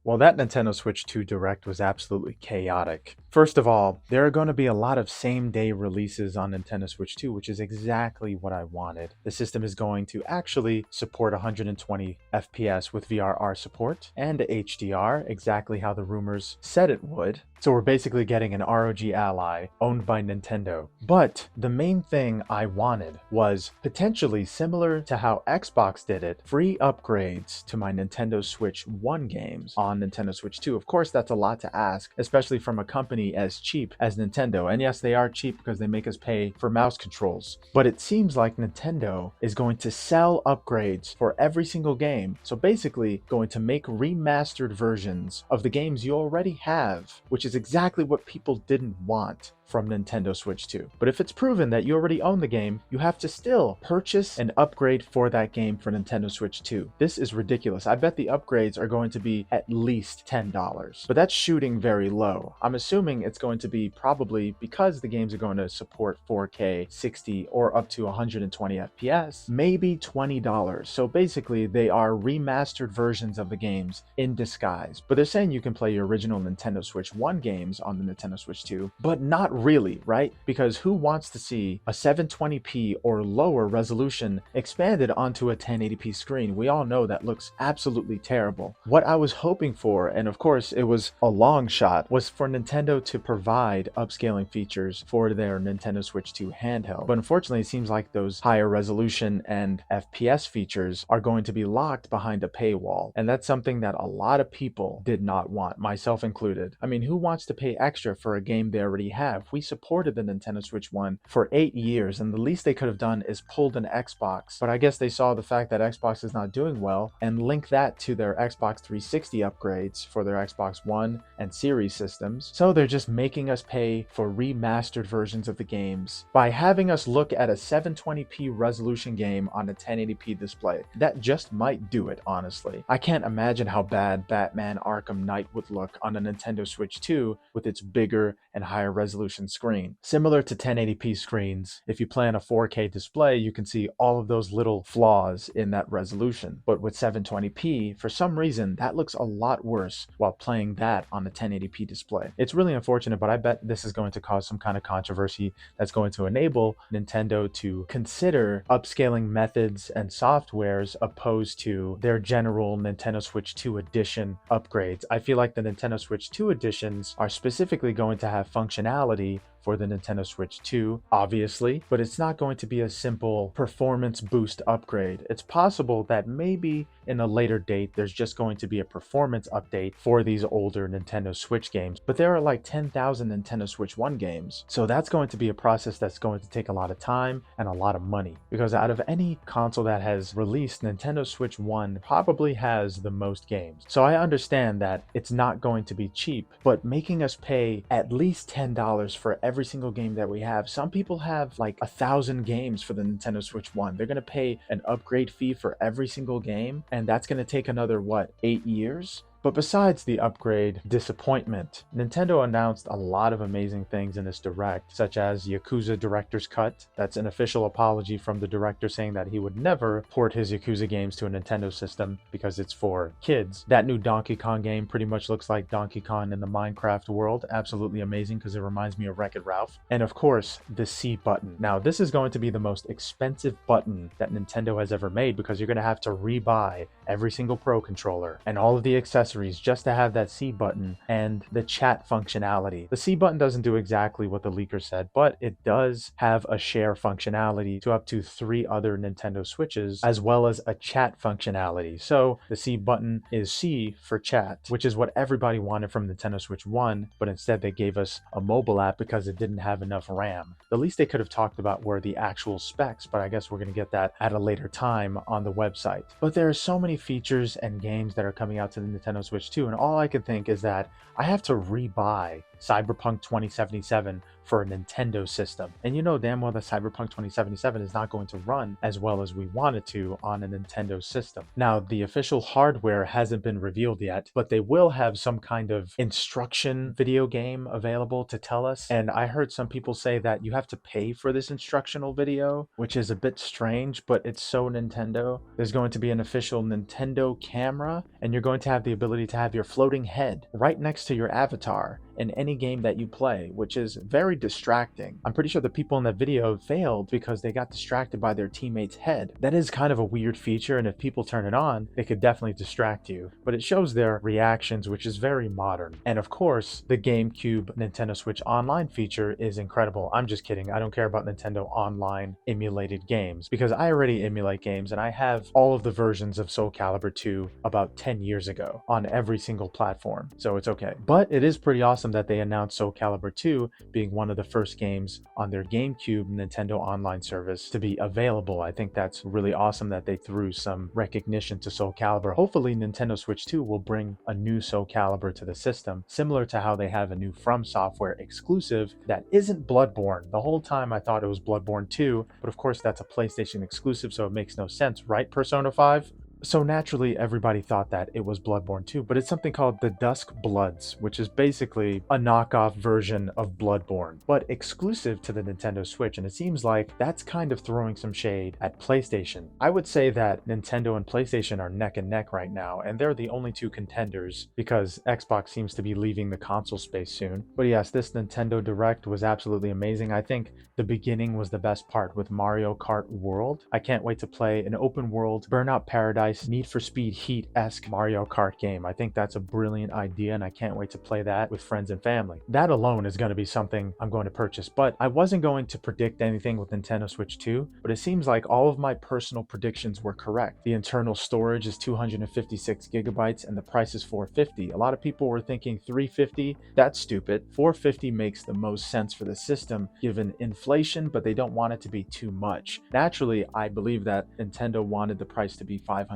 Well, that Nintendo Switch 2 Direct was absolutely chaotic. First of all, there are going to be a lot of same-day releases on Nintendo Switch 2, which is exactly what I wanted. The system is going to actually support 120 FPS with VRR support and HDR, exactly how the rumors said it would. So we're basically getting an ROG Ally owned by Nintendo. But the main thing I wanted was potentially similar to how Xbox did it, free upgrades to my Nintendo Switch 1 games on Nintendo Switch 2. Of course, that's a lot to ask, especially from a company as cheap as Nintendo. And yes, they are cheap because they make us pay for mouse controls. But it seems like Nintendo is going to sell upgrades for every single game. So basically going to make remastered versions of the games you already have, which is exactly what people didn't want from Nintendo Switch 2. But if it's proven that you already own the game, you have to still purchase an upgrade for that game for Nintendo Switch 2. This is ridiculous. I bet the upgrades are going to be at least $10, but that's shooting very low. I'm assuming it's going to be probably because the games are going to support 4K, 60, or up to 120 FPS, maybe $20. So basically they are remastered versions of the games in disguise. But they're saying you can play your original Nintendo Switch 1 games on the Nintendo Switch 2, but not really, right? Because who wants to see a 720p or lower resolution expanded onto a 1080p screen? We all know that looks absolutely terrible. What I was hoping for, and of course it was a long shot, was for Nintendo to provide upscaling features for their Nintendo Switch 2 handheld. But unfortunately, it seems like those higher resolution and FPS features are going to be locked behind a paywall. And that's something that a lot of people did not want, myself included. I mean, who wants to pay extra for a game they already have? We supported the Nintendo Switch 1 for 8 years, and the least they could have done is pulled an Xbox. But I guess they saw the fact that Xbox is not doing well and linked that to their Xbox 360 upgrades for their Xbox One and Series systems. So they're just making us pay for remastered versions of the games by having us look at a 720p resolution game on a 1080p display. That just might do it, honestly. I can't imagine how bad Batman Arkham Knight would look on a Nintendo Switch 2 with its bigger and higher resolution screen. Similar to 1080p screens, if you play on a 4K display, you can see all of those little flaws in that resolution. But with 720p, for some reason, that looks a lot worse while playing that on a 1080p display. It's really unfortunate, but I bet this is going to cause some kind of controversy that's going to enable Nintendo to consider upscaling methods and softwares opposed to their general Nintendo Switch 2 edition upgrades. I feel like the Nintendo Switch 2 editions are specifically going to have functionality for the Nintendo Switch 2, obviously, but it's not going to be a simple performance boost upgrade. It's possible that maybe in a later date, there's just going to be a performance update for these older Nintendo Switch games, but there are like 10,000 Nintendo Switch 1 games. So that's going to be a process that's going to take a lot of time and a lot of money, because out of any console that has released, Nintendo Switch 1 probably has the most games. So I understand that it's not going to be cheap, but making us pay at least $10 for every single game that we have. Some people have like 1,000 games for the Nintendo Switch 1. They're going to pay an upgrade fee for every single game, and that's going to take another, what, 8 years? But besides the upgrade disappointment, Nintendo announced a lot of amazing things in this Direct, such as Yakuza Director's Cut. That's an official apology from the director saying that he would never port his Yakuza games to a Nintendo system because it's for kids. That new Donkey Kong game pretty much looks like Donkey Kong in the Minecraft world. Absolutely amazing because it reminds me of Wreck-It Ralph. And of course, the C button. Now, this is going to be the most expensive button that Nintendo has ever made because you're going to have to rebuy every single Pro controller and all of the accessories just to have that C button and the chat functionality. The C button doesn't do exactly what the leaker said, but it does have a share functionality to up to 3 other Nintendo Switches, as well as a chat functionality. So the C button is C for chat, which is what everybody wanted from Nintendo Switch 1, but instead they gave us a mobile app because it didn't have enough RAM. The least they could have talked about were the actual specs, but I guess we're going to get that at a later time on the website. But there are so many features and games that are coming out to the Nintendo Switch 2, and all I can think is that I have to rebuy Cyberpunk 2077 for a Nintendo system. And you know damn well that Cyberpunk 2077 is not going to run as well as we want it to on a Nintendo system. Now, the official hardware hasn't been revealed yet, but they will have some kind of instruction video game available to tell us. And I heard some people say that you have to pay for this instructional video, which is a bit strange, but it's so Nintendo. There's going to be an official Nintendo camera, and you're going to have the ability to have your floating head right next to your avatar in any game that you play, which is very distracting. I'm pretty sure the people in that video failed because they got distracted by their teammate's head. That is kind of a weird feature, and if people turn it on, it could definitely distract you. But it shows their reactions, which is very modern. And of course, the GameCube Nintendo Switch Online feature is incredible. I'm just kidding. I don't care about Nintendo Online emulated games because I already emulate games, and I have all of the versions of Soul Calibur 2 about 10 years ago on every single platform, so it's okay. But it is pretty awesome that they announced Soul Calibur 2 being one of the first games on their GameCube Nintendo Online service to be available. I think that's really awesome that they threw some recognition to Soul Calibur. Hopefully Nintendo Switch 2 will bring a new Soul Calibur to the system, similar to how they have a new From Software exclusive that isn't Bloodborne. The whole time I thought it was Bloodborne 2, but of course that's a PlayStation exclusive, so it makes no sense, right, Persona 5? So naturally, everybody thought that it was Bloodborne 2, but it's something called the Dusk Bloods, which is basically a knockoff version of Bloodborne, but exclusive to the Nintendo Switch, and it seems like that's kind of throwing some shade at PlayStation. I would say that Nintendo and PlayStation are neck and neck right now, and they're the only two contenders because Xbox seems to be leaving the console space soon. But yes, this Nintendo Direct was absolutely amazing. I think the beginning was the best part with Mario Kart World. I can't wait to play an open world Burnout Paradise Need for Speed Heat-esque Mario Kart game. I think that's a brilliant idea, and I can't wait to play that with friends and family. That alone is going to be something I'm going to purchase, but I wasn't going to predict anything with Nintendo Switch 2, but it seems like all of my personal predictions were correct. The internal storage is 256 gigabytes and the price is $450. A lot of people were thinking $350. That's stupid. $450 makes the most sense for the system given inflation, but they don't want it to be too much. Naturally, I believe that Nintendo wanted the price to be $500.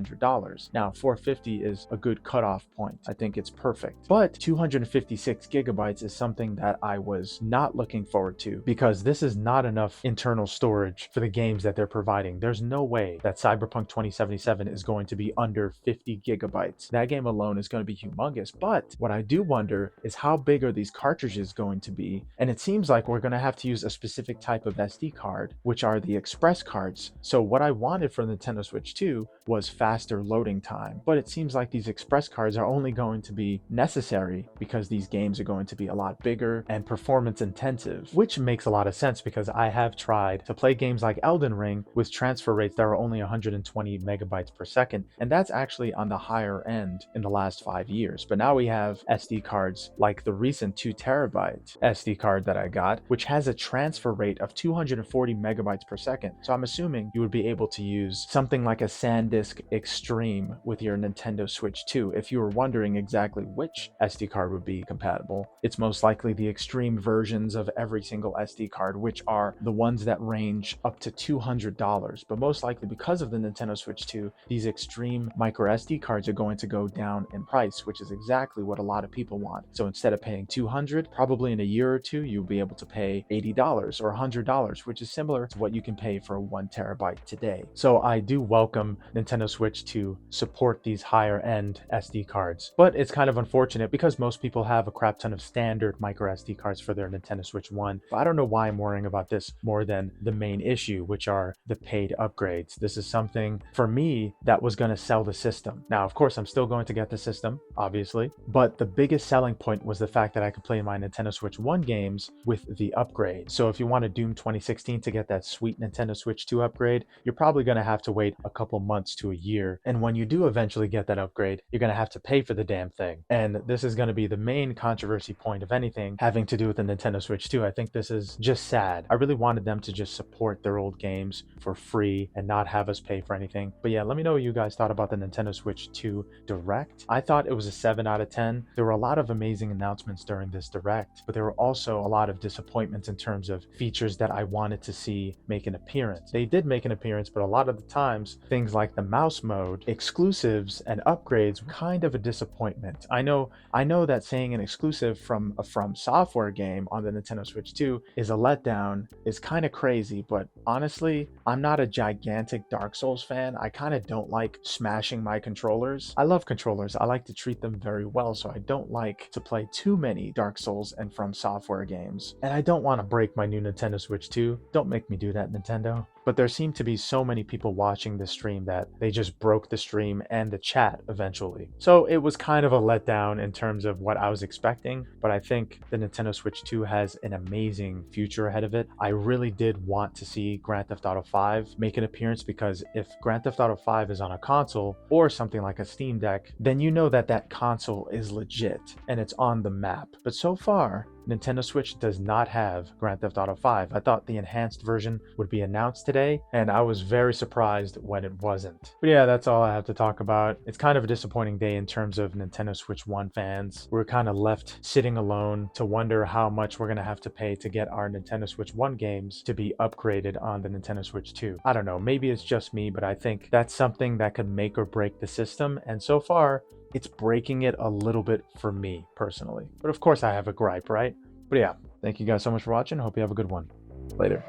Now, $450 is a good cutoff point. I think it's perfect. But 256 gigabytes is something that I was not looking forward to because this is not enough internal storage for the games that they're providing. There's no way that Cyberpunk 2077 is going to be under 50 gigabytes. That game alone is going to be humongous. But what I do wonder is how big are these cartridges going to be? And it seems like we're going to have to use a specific type of SD card, which are the express cards. So what I wanted from Nintendo Switch 2 was faster loading time, but it seems like these express cards are only going to be necessary because these games are going to be a lot bigger and performance intensive, which makes a lot of sense because I have tried to play games like Elden Ring with transfer rates that are only 120 megabytes per second, and that's actually on the higher end in the last 5 years. But now we have SD cards like the recent 2 terabyte SD card that I got, which has a transfer rate of 240 megabytes per second. So I'm assuming you would be able to use something like a SanDisk Extreme with your Nintendo Switch 2. If you were wondering exactly which SD card would be compatible, it's most likely the Extreme versions of every single SD card, which are the ones that range up to $200. But most likely because of the Nintendo Switch 2, these Extreme micro SD cards are going to go down in price, which is exactly what a lot of people want. So instead of paying $200, probably in a year or two, you'll be able to pay $80 or $100, which is similar to what you can pay for 1 terabyte today. So I do welcome Nintendo Switch to support these higher end SD cards, but it's kind of unfortunate because most people have a crap ton of standard micro SD cards for their Nintendo Switch 1. But I don't know why I'm worrying about this more than the main issue, which are the paid upgrades. This is something for me that was going to sell the system. Now, of course, I'm still going to get the system, obviously, but the biggest selling point was the fact that I could play my Nintendo Switch 1 games with the upgrade. So if you want a Doom 2016 to get that sweet Nintendo Switch 2 upgrade, you're probably going to have to wait a couple months to a year. And when you do eventually get that upgrade, you're going to have to pay for the damn thing. And this is going to be the main controversy point of anything having to do with the Nintendo Switch 2. I think this is just sad. I really wanted them to just support their old games for free and not have us pay for anything. But yeah, let me know what you guys thought about the Nintendo Switch 2 Direct. I thought it was a 7 out of 10. There were a lot of amazing announcements during this Direct, but there were also a lot of disappointments in terms of features that I wanted to see make an appearance. They did make an appearance, but a lot of the times, things like the mouse mode, exclusives and upgrades were kind of a disappointment. I know that saying an exclusive from a From Software game on the Nintendo Switch 2 is a letdown is kind of crazy, but honestly, I'm not a gigantic Dark Souls fan. I kind of don't like smashing my controllers. I love controllers. I like to treat them very well, so I don't like to play too many Dark Souls and From Software games. And I don't want to break my new Nintendo Switch 2. Don't make me do that, Nintendo. But there seem to be so many people watching this stream that they just broke the stream and the chat eventually. So it was kind of a letdown in terms of what I was expecting, but I think the Nintendo Switch 2 has an amazing future ahead of it. I really did want to see Grand Theft Auto 5 make an appearance, because if Grand Theft Auto 5 is on a console or something like a Steam Deck, then you know that that console is legit and it's on the map. But so far, Nintendo Switch does not have Grand Theft Auto 5. I thought the enhanced version would be announced today, and I was very surprised when it wasn't. But yeah, that's all I have to talk about. It's kind of a disappointing day in terms of Nintendo Switch 1 fans. We're kind of left sitting alone to wonder how much we're going to have to pay to get our Nintendo Switch 1 games to be upgraded on the Nintendo Switch 2. I don't know, maybe it's just me, but I think that's something that could make or break the system, and so far, it's breaking it a little bit for me personally. But of course I have a gripe, right? But yeah, thank you guys so much for watching. Hope you have a good one. Later.